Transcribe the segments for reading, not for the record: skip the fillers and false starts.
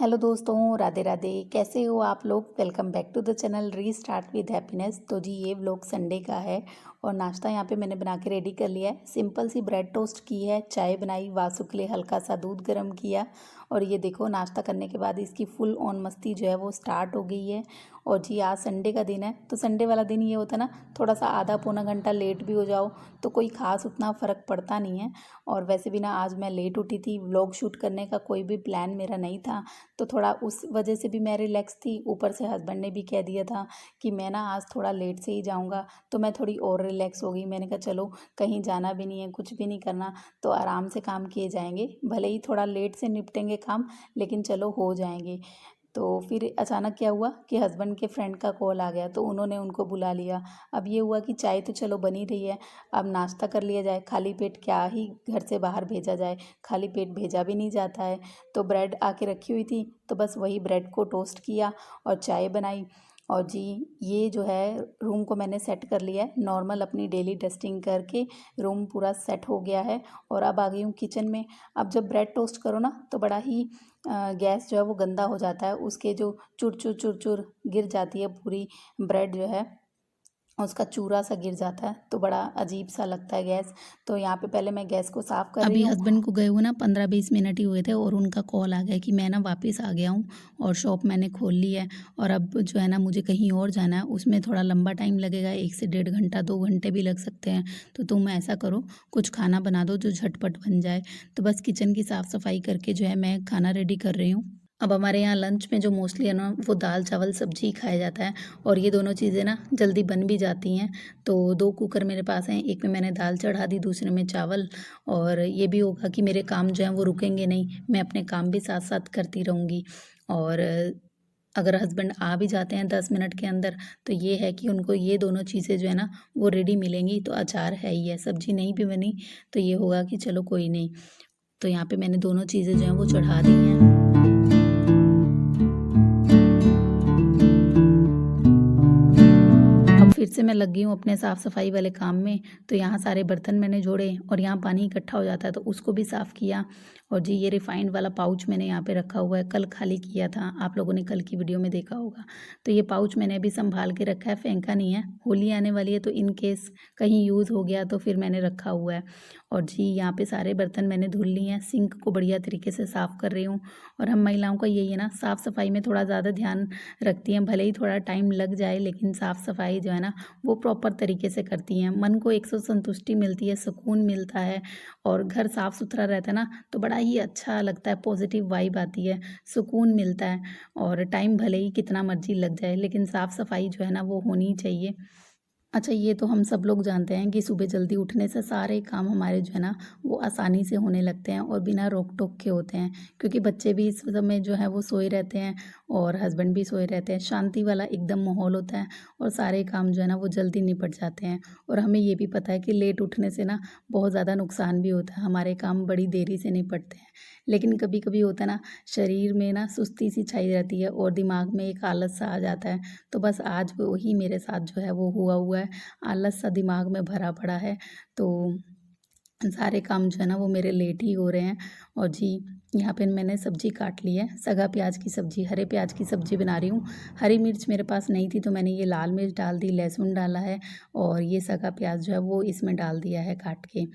Hello दोस्तों, राधे राधे। कैसे हो आप लोग? Welcome back to the channel restart with happiness. तो जी ये व्लॉग संडे का है और नाश्ता यहाँ पे मैंने बना के रेडी कर लिया है। सिंपल सी ब्रेड टोस्ट की है, चाय बनाई, वासु के लिए हल्का सा दूध गर्म किया और ये देखो नाश्ता करने के बाद इसकी फुल ऑन मस्ती जो है वो स्टार्ट हो गई है। और जी आज संडे का दिन है, तो संडे वाला दिन ये होता है ना, थोड़ा सा आधा पौना घंटा लेट भी हो जाओ तो कोई ख़ास उतना फ़र्क पड़ता नहीं है। और वैसे भी ना आज मैं लेट उठी थी, व्लॉग शूट करने का कोई भी प्लान मेरा नहीं था, तो थोड़ा उस वजह से भी मैं रिलैक्स थी। ऊपर से हस्बैंड ने भी कह दिया था कि मैं ना आज थोड़ा लेट से ही जाऊंगा, तो मैं थोड़ी और रिलैक्स हो गई। मैंने कहा चलो कहीं जाना भी नहीं है, कुछ भी नहीं करना, तो आराम से काम किए जाएंगे, भले ही थोड़ा लेट से निपटेंगे काम, लेकिन चलो हो जाएंगे। तो फिर अचानक क्या हुआ कि हस्बैंड के फ्रेंड का कॉल आ गया, तो उन्होंने उनको बुला लिया। अब ये हुआ कि चाय तो चलो बनी रही है, अब नाश्ता कर लिया जाए, खाली पेट क्या ही घर से बाहर भेजा जाए, खाली पेट भेजा भी नहीं जाता है। तो ब्रेड आके रखी हुई थी, तो बस वही ब्रेड को टोस्ट किया और चाय बनाई। और जी ये जो है रूम को मैंने सेट कर लिया है, नॉर्मल अपनी डेली डस्टिंग करके रूम पूरा सेट हो गया है। और अब आ गई हूँ किचन में। अब जब ब्रेड टोस्ट करो ना तो बड़ा ही गैस जो है वो गंदा हो जाता है, उसके जो चुर चुर चुर चुर गिर जाती है पूरी ब्रेड जो है, उसका चूरा सा गिर जाता है, तो बड़ा अजीब सा लगता है गैस। तो यहाँ पे पहले मैं गैस को साफ़ कर रही अभी हूँ। हस्बैंड को गए हुए ना 15-20 मिनट ही हुए थे और उनका कॉल आ गया कि मैं ना वापस आ गया हूँ और शॉप मैंने खोल ली है और अब जो है ना मुझे कहीं और जाना है, उसमें थोड़ा लंबा टाइम लगेगा, 1 से 1.5 घंटा 2 घंटे भी लग सकते हैं। तो तुम ऐसा करो, कुछ खाना बना दो जो झटपट बन जाए। तो बस किचन की साफ़ सफाई करके जो है मैं खाना रेडी कर रही हूँ। अब हमारे यहाँ लंच में जो मोस्टली है ना वो दाल चावल सब्जी ही खाया जाता है और ये दोनों चीज़ें ना जल्दी बन भी जाती हैं। तो 2 कुकर मेरे पास हैं, एक में मैंने दाल चढ़ा दी, दूसरे में चावल। और ये भी होगा कि मेरे काम जो हैं वो रुकेंगे नहीं, मैं अपने काम भी साथ साथ करती रहूँगी। और अगर हस्बैंड आ भी जाते हैं 10 मिनट के अंदर, तो ये है कि उनको ये दोनों चीज़ें जो है ना वो रेडी मिलेंगी। तो अचार है ही है, सब्जी नहीं भी बनी तो ये होगा कि चलो कोई नहीं। तो यहाँ पे मैंने दोनों चीज़ें जो हैं वो चढ़ा दी हैं। अब फिर से मैं लग गई हूँ अपने साफ़ सफाई वाले काम में। तो यहाँ सारे बर्तन मैंने जोड़े और यहाँ पानी इकट्ठा हो जाता है तो उसको भी साफ़ किया। और जी ये रिफाइंड वाला पाउच मैंने यहाँ पे रखा हुआ है, कल खाली किया था, आप लोगों ने कल की वीडियो में देखा होगा। तो ये पाउच मैंने अभी संभाल के रखा है, फेंका नहीं है। होली आने वाली है तो इन केस कहीं यूज़ हो गया तो फिर मैंने रखा हुआ है। और जी यहाँ पे सारे बर्तन मैंने धुल लिए हैं, सिंक को बढ़िया तरीके से साफ़ कर रही हूँ। और हम महिलाओं का यही है ना, साफ़ सफाई में थोड़ा ज़्यादा ध्यान रखती हैं, भले ही थोड़ा टाइम लग जाए लेकिन साफ़ सफाई जो है ना वो प्रॉपर तरीके से करती हैं। मन को एक सो संतुष्टि मिलती है, सुकून मिलता है और घर साफ़ सुथरा रहता है ना तो बड़ा ही अच्छा लगता है, पॉजिटिव वाइब आती है, सुकून मिलता है। और टाइम भले ही कितना मर्जी लग जाए लेकिन साफ़ सफाई जो है ना वो होनी चाहिए। अच्छा ये तो हम सब लोग जानते हैं कि सुबह जल्दी उठने से सारे काम हमारे जो है ना वो आसानी से होने लगते हैं और बिना रोक टोक के होते हैं, क्योंकि बच्चे भी इस समय जो है वो सोए रहते हैं और हस्बैंड भी सोए रहते हैं, शांति वाला एकदम माहौल होता है और सारे काम जो है ना वो जल्दी निपट जाते हैं। और हमें ये भी पता है कि लेट उठने से ना बहुत ज़्यादा नुकसान भी होता है, हमारे काम बड़ी देरी से निपटते हैं। लेकिन कभी कभी होता है ना, शरीर में ना सुस्ती सी छाई रहती है और दिमाग में एक आलस सा आ जाता है। तो बस आज वही मेरे साथ जो है वो हुआ है, आलस सा दिमाग में भरा पड़ा है। तो सारे काम जो है ना वो मेरे लेट ही हो रहे हैं। और जी यहाँ पे मैंने सब्जी काट ली है, सगा प्याज की सब्जी, हरे प्याज की सब्जी बना रही हूँ। हरी मिर्च मेरे पास नहीं थी तो मैंने ये लाल मिर्च डाल दी, लहसुन डाला है और ये सगा प्याज जो है वो इसमें डाल दिया है काट के।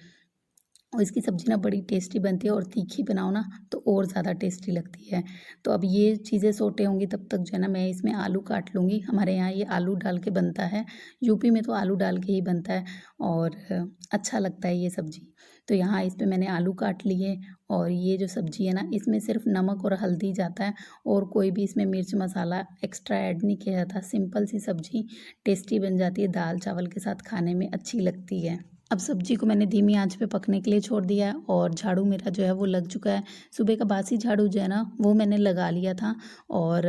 और इसकी सब्ज़ी ना बड़ी टेस्टी बनती है और तीखी बनाओ ना तो और ज़्यादा टेस्टी लगती है। तो अब ये चीज़ें सोटे होंगी तब तक जो है ना मैं इसमें आलू काट लूँगी। हमारे यहाँ ये आलू डाल के बनता है, यूपी में तो आलू डाल के ही बनता है और अच्छा लगता है ये सब्ज़ी। तो यहाँ इस पे मैंने आलू काट लिए और ये जो सब्ज़ी है ना इसमें सिर्फ नमक और हल्दी जाता है और कोई भी इसमें मिर्च मसाला एक्स्ट्रा ऐड नहीं किया जाता। सिंपल सी सब्ज़ी टेस्टी बन जाती है, दाल चावल के साथ खाने में अच्छी लगती है। अब सब्जी को मैंने धीमी आंच पे पकने के लिए छोड़ दिया है और झाड़ू मेरा जो है वो लग चुका है। सुबह का बासी झाड़ू जो है ना वो मैंने लगा लिया था। और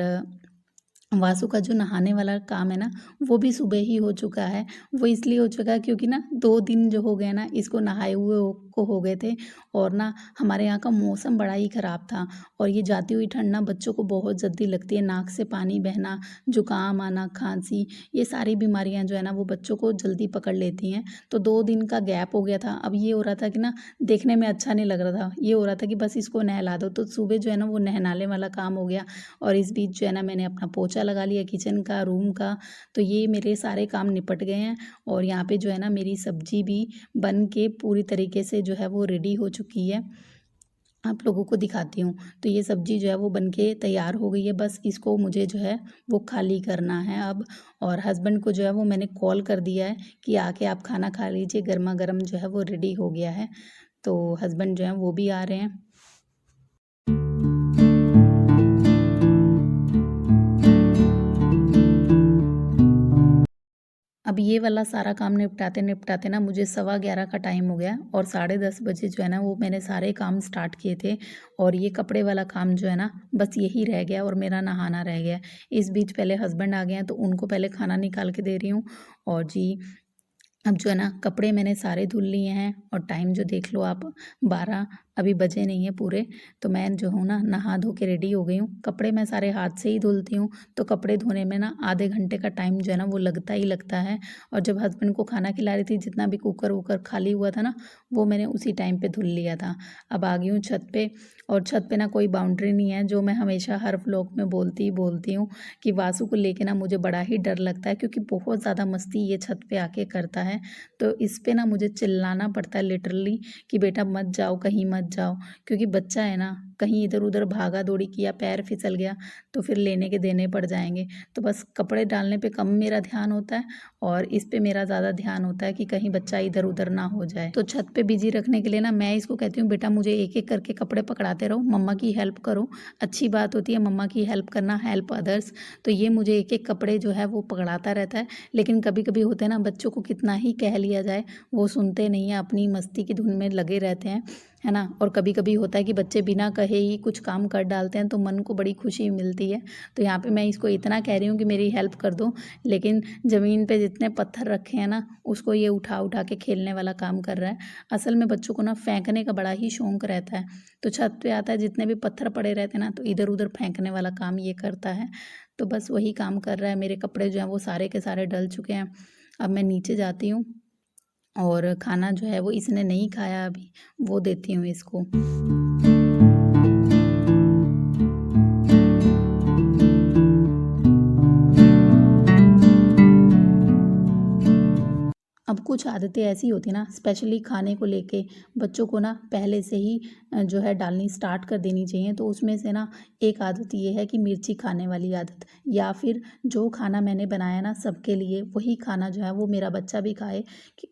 वासु का जो नहाने वाला काम है ना वो भी सुबह ही हो चुका है। वो इसलिए हो चुका है क्योंकि ना 2 दिन जो हो गए ना इसको नहाए हुए को हो गए थे और ना हमारे यहाँ का मौसम बड़ा ही ख़राब था और ये जाती हुई ठंड ना बच्चों को बहुत जल्दी लगती है, नाक से पानी बहना, जुकाम आना, खांसी, ये सारी बीमारियाँ जो है ना वो बच्चों को जल्दी पकड़ लेती हैं। तो 2 दिन का गैप हो गया था। अब ये हो रहा था कि ना देखने में अच्छा नहीं लग रहा था, ये हो रहा था कि बस इसको नहला दो, तो सुबह जो है ना वो नहलाने वाला काम हो गया और इस बीच जो है ना मैंने अपना पोछा लगा लिया किचन का, रूम का। तो ये मेरे सारे काम निपट गए हैं और यहाँ पे जो है ना मेरी सब्जी भी बन के पूरी तरीके से जो है वो रेडी हो चुकी है। आप लोगों को दिखाती हूँ। तो ये सब्जी जो है वो बन के तैयार हो गई है, बस इसको मुझे जो है वो खाली करना है अब। और हस्बैंड को जो है वो मैंने कॉल कर दिया है कि आके आप खाना खा लीजिए, गरमा-गरम जो है वो रेडी हो गया है। तो हस्बैंड जो हैं वो भी आ रहे हैं। अब ये वाला सारा काम निपटाते-निपटाते ना मुझे 11:15 का टाइम हो गया और 10:30 बजे जो है ना वो मैंने सारे काम स्टार्ट किए थे और ये कपड़े वाला काम जो है ना बस यही रह गया और मेरा नहाना रह गया। इस बीच पहले हस्बैंड आ गए हैं तो उनको पहले खाना निकाल के दे रही हूँ और जी अब जो है ना कपड़े मैंने सारे धुल लिए हैं और टाइम जो देख लो आप 12 अभी बजे नहीं है पूरे। तो मैं जो हूँ ना नहा धो के रेडी हो गई हूँ। कपड़े मैं सारे हाथ से ही धुलती हूँ तो कपड़े धोने में ना आधे घंटे का टाइम जो है ना वो लगता ही लगता है। और जब हस्बैंड को खाना खिला रही थी जितना भी कुकर वुकर खाली हुआ था ना वो मैंने उसी टाइम पे धुल लिया था। अब आ गई हूँ छत पे और छत पे ना कोई बाउंड्री नहीं है, जो मैं हमेशा हर व्लॉग में बोलती ही बोलती हूँ कि वासु को लेके ना मुझे बड़ा ही डर लगता है क्योंकि बहुत ज़्यादा मस्ती ये छत पे आके करता है। तो इस पे ना मुझे चिल्लाना पड़ता है लिटरली कि बेटा मत जाओ, कहीं मत जाओ, क्योंकि बच्चा है ना, कहीं इधर-उधर भागा-दौड़ी किया, पैर फिसल गया तो फिर लेने के देने पड़ जाएँगे। तो बस कपड़े डालने पे कम मेरा ध्यान होता है और इस पे मेरा ज़्यादा ध्यान होता है कि कहीं बच्चा इधर-उधर ना हो जाए। तो छत पे बिज़ी रखने के लिए ना मैं इसको कहती हूँ बेटा मुझे एक-एक करके कपड़े पकड़ाते रहो, मम्मा की हेल्प करो। अच्छी बात होती है मम्मा की हेल्प करना, हेल्प अदर्स। तो ये मुझे एक-एक कपड़े जो है वो पकड़ाता रहता है। लेकिन कभी-कभी होता है ना बच्चों को कितना ही कह लिया जाए, वो सुनते नहीं हैं, अपनी मस्ती की धुन में लगे रहते हैं, है ना? और कभी-कभी होता है कि बच्चे बिना कहे ही कुछ काम कर डालते हैं तो मन को बड़ी खुशी मिलती है। तो यहाँ पे मैं इसको इतना कह रही हूँ कि मेरी हेल्प कर दो, लेकिन ज़मीन पे जितने पत्थर रखे हैं ना, उसको ये उठा-उठा के खेलने वाला काम कर रहा है। असल में बच्चों को ना फेंकने का बड़ा ही शौक रहता है। तो छत पे आता है जितने भी पत्थर पड़े रहते हैं ना, तो इधर-उधर फेंकने वाला काम ये करता है। तो बस वही काम कर रहा है। मेरे कपड़े जो हैं वो सारे के सारे डल चुके हैं। अब मैं नीचे जाती हूँ और खाना जो है वो इसने नहीं खाया अभी, वो देती हूँ इसको। अब कुछ आदतें ऐसी होती हैं ना स्पेशली खाने को लेके बच्चों को ना पहले से ही जो है डालनी स्टार्ट कर देनी चाहिए। तो उसमें से ना एक आदत ये है कि मिर्ची खाने वाली आदत, या फिर जो खाना मैंने बनाया ना सबके लिए वही खाना जो है वो मेरा बच्चा भी खाए।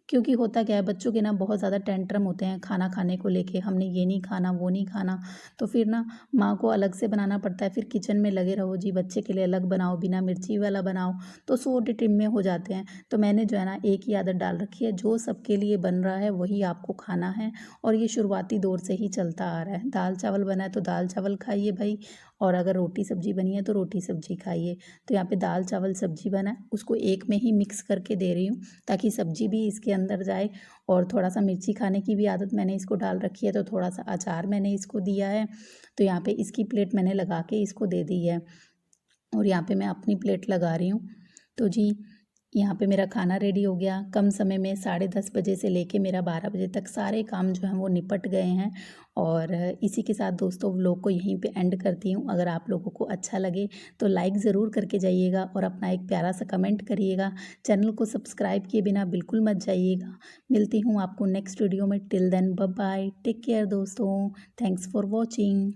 क्योंकि होता क्या है बच्चों के ना बहुत ज़्यादा टेंट्रम होते हैं खाना खाने को लेके, हमने ये नहीं खाना वो नहीं खाना। तो फिर ना माँ को अलग से बनाना पड़ता है, फिर किचन में लगे रहो जी बच्चे के लिए अलग बनाओ, बिना मिर्ची वाला बनाओ, तो सौ टिम में हो जाते हैं। तो मैंने जो है ना एक ही आदत डाल रखी है, जो सबके लिए बन रहा है वही आपको खाना है। और ये शुरुआती दौर से ही चलता आ रहा है। दाल चावल बना है तो दाल चावल खाइए भाई, और अगर रोटी सब्जी बनी है तो रोटी सब्जी खाइए। तो यहाँ पे दाल चावल सब्जी बना है, उसको एक में ही मिक्स करके दे रही हूँ ताकि सब्जी भी इसके अंदर जाए। और थोड़ा सा मिर्ची खाने की भी आदत मैंने इसको डाल रखी है, तो थोड़ा सा अचार मैंने इसको दिया है। तो यहाँ पे इसकी प्लेट मैंने लगा के इसको दे दी है और यहाँ पे मैं अपनी प्लेट लगा रही हूँ। तो जी यहाँ पे मेरा खाना रेडी हो गया कम समय में, 10:30 बजे से लेके मेरा 12 बजे तक सारे काम जो हैं वो निपट गए हैं। और इसी के साथ दोस्तों व्लॉग को यहीं पे एंड करती हूँ। अगर आप लोगों को अच्छा लगे तो लाइक ज़रूर करके जाइएगा और अपना एक प्यारा सा कमेंट करिएगा। चैनल को सब्सक्राइब किए बिना बिल्कुल मत जाइएगा। मिलती हूँ आपको नेक्स्ट वीडियो में। Till then bye bye, take care दोस्तों, थैंक्स फॉर वॉचिंग।